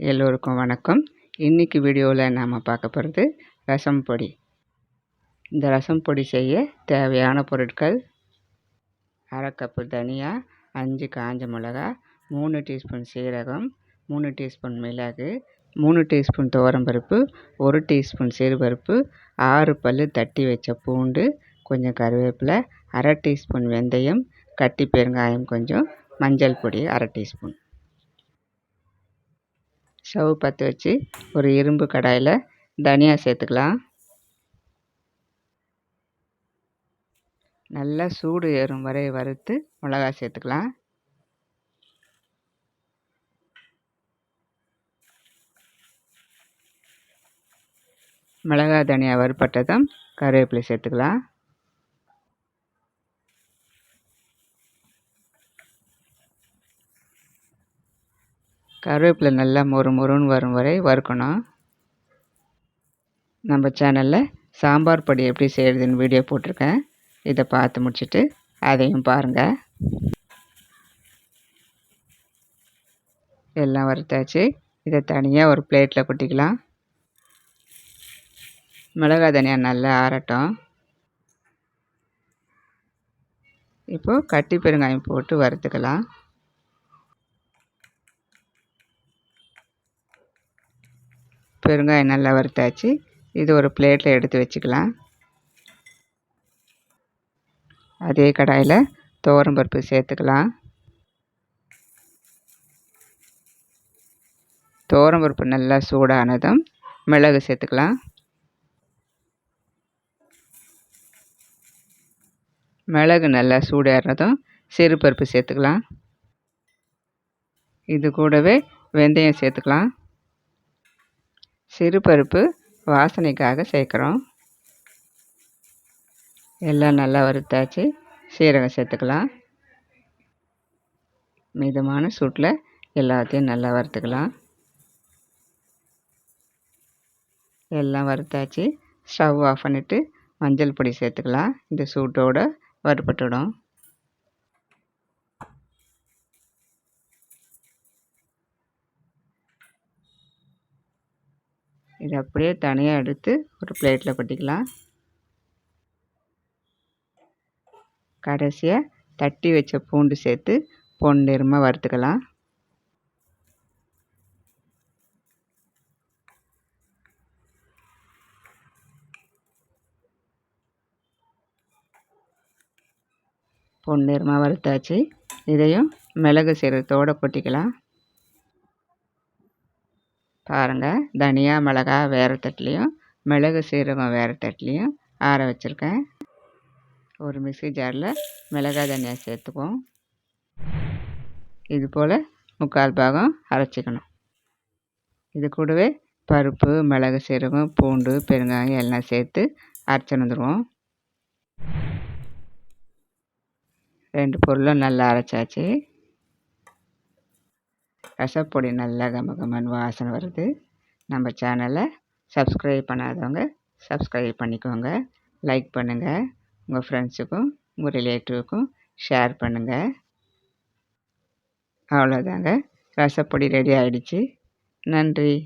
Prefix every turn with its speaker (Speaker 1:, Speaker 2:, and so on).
Speaker 1: எல்லோருக்கும் வணக்கம். இன்றைக்கி வீடியோவில் நாம் பார்க்க போகிறது ரசம் பொடி. இந்த ரசம் பொடி செய்ய தேவையான பொருட்கள்: அரை கப்பு தனியா, 5 காஞ்ச மிளகா, 3 டீஸ்பூன் சீரகம், 3 டீஸ்பூன் மிளகு, 3 டீஸ்பூன் துவரம்பருப்பு, 1 டீஸ்பூன் சிறுபருப்பு, 6 பல் தட்டி வச்ச பூண்டு, கொஞ்சம் கருவேப்பிலை, அரை டீஸ்பூன் வெந்தயம், கட்டி பெருங்காயம் கொஞ்சம், மஞ்சள் பொடி அரை டீஸ்பூன். ஸ்டவ் பற்ற வச்சு ஒரு இரும்பு கடாயில் தனியா சேர்த்துக்கலாம். நல்லா சூடு ஏறும் வரை வறுத்து மிளகா சேர்த்துக்கலாம். மிளகா தனியா வறுப்பட்டதும் கருவேப்பிலை சேர்த்துக்கலாம். கருவேப்பிலை நல்லா மொறுன்னு வரும் வரை வறுக்கணும். நம்ம சேனலில் சாம்பார் பொடி எப்படி செய்கிறதுன்னு வீடியோ போட்டிருக்கேன். இதை பார்த்து முடிச்சுட்டு அதையும் பாருங்கள். எல்லாம் வறுத்தாச்சு. இதை தனியாக ஒரு பிளேட்டில் கொட்டிக்கலாம். மிளகாய் தனியாக நல்லா ஆறட்டும். இப்போது கட்டி பெருங்காயம் போட்டு வறுத்துக்கலாம். பெருங்காயம் நல்லா வறுத்தாச்சு. இது ஒரு பிளேட்டில் எடுத்து வச்சுக்கலாம். அதே கடாயில் துவரம்பருப்பு சேர்த்துக்கலாம். துவரம்பருப்பு நல்லா சூடானதும் மிளகு சேர்த்துக்கலாம். மிளகு நல்லா சூடானதும் சிறுபருப்பு சேர்த்துக்கலாம். இது கூடவே வெந்தயம் சேர்த்துக்கலாம். சிறுபருப்பு வாசனைக்காக சேர்க்குறோம். எல்லாம் நல்லா வறுத்தாச்சு. சீரகம் சேர்த்துக்கலாம். மிதமான சூட்டில் எல்லாத்தையும் நல்லா வறுத்துக்கலாம். எல்லாம் வறுத்தாச்சு. ஸ்டவ் ஆஃப் பண்ணிவிட்டு மஞ்சள் பொடி சேர்த்துக்கலாம். இந்த சூட்டோடு வறுபட்டுடும். இதை அப்படியே தனியாக எடுத்து ஒரு பிளேட்டில் கொட்டிக்கலாம். கடைசியாக தட்டி வச்ச பூண்டு சேர்த்து பொன்னிறமாக வறுத்துக்கலாம். பொன்னிறமாக வறுத்தாச்சு. இதையும் மிளகு சீரகத்தோடு கொட்டிக்கலாம். பாருங்கள், தனியா மிளகா வேறு தட்டுலேயும் மிளகு சீரகம் வேறு தட்டுலேயும் ஆற வச்சுருக்கேன். ஒரு மிக்ஸி ஜாரில் மிளகாய் தனியா சேர்த்துக்குவோம். இது போல் 3/4 பாகம் அரைச்சிக்கணும். இது கூடவே பருப்பு, மிளகு சீரகம், பூண்டு, பெருங்காயம் எல்லாம் சேர்த்து அரைச்சி வந்துடுவோம். 2 பொருளும் நல்லா அரைச்சாச்சு. ரசப்பொடி நல்லா கமகமன்னு வாசனை வருது. நம்ம சேனலை சப்ஸ்கிரைப் பண்ணாதவங்க சப்ஸ்கிரைப் பண்ணிக்கோங்க. லைக் பண்ணுங்கள். உங்கள் ஃப்ரெண்ட்ஸுக்கும் உங்கள் ரிலேட்டிவுக்கும் ஷேர் பண்ணுங்கள். அவ்வளோதாங்க, ரசப்பொடி ரெடி ஆகிடுச்சு. நன்றி.